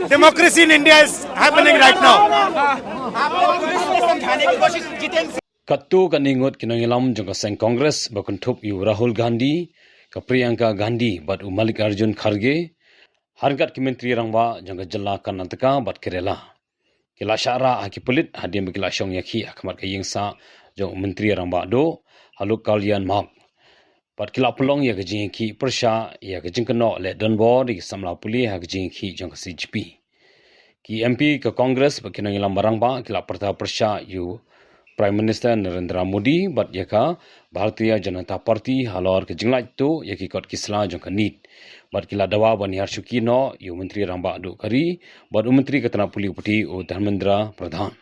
Democracy in India is happening right now. Katu kaningot kinangilam jangka seng Kongres bakuntup yu Rahul Gandhi ka Priyanka Gandhi bat Malik Arjun Kharge hargat ki menteri rangwa jangka jala Karnataka bat Kerala kila syara aki pulit hadim kila syong yakhi akmat ka yingsa jang menteri rangwa do haluk kalyan mak bat kila pelong ya gajing ki persha ya gajing keno le donbo di samla puli ha gajing ki jangka CGP ki MP ka Kongres bakinangilam barangba kila perta persha yu Prime Minister Narendra Modi bat yaka Bharatiya Janata Party halor ke jinglai tu yaki kot kisla jong kanit bat kila dawa banihar syuki no yu menteri ramba adu kari bat menteri katana puli puti o Dharmendra Pradhan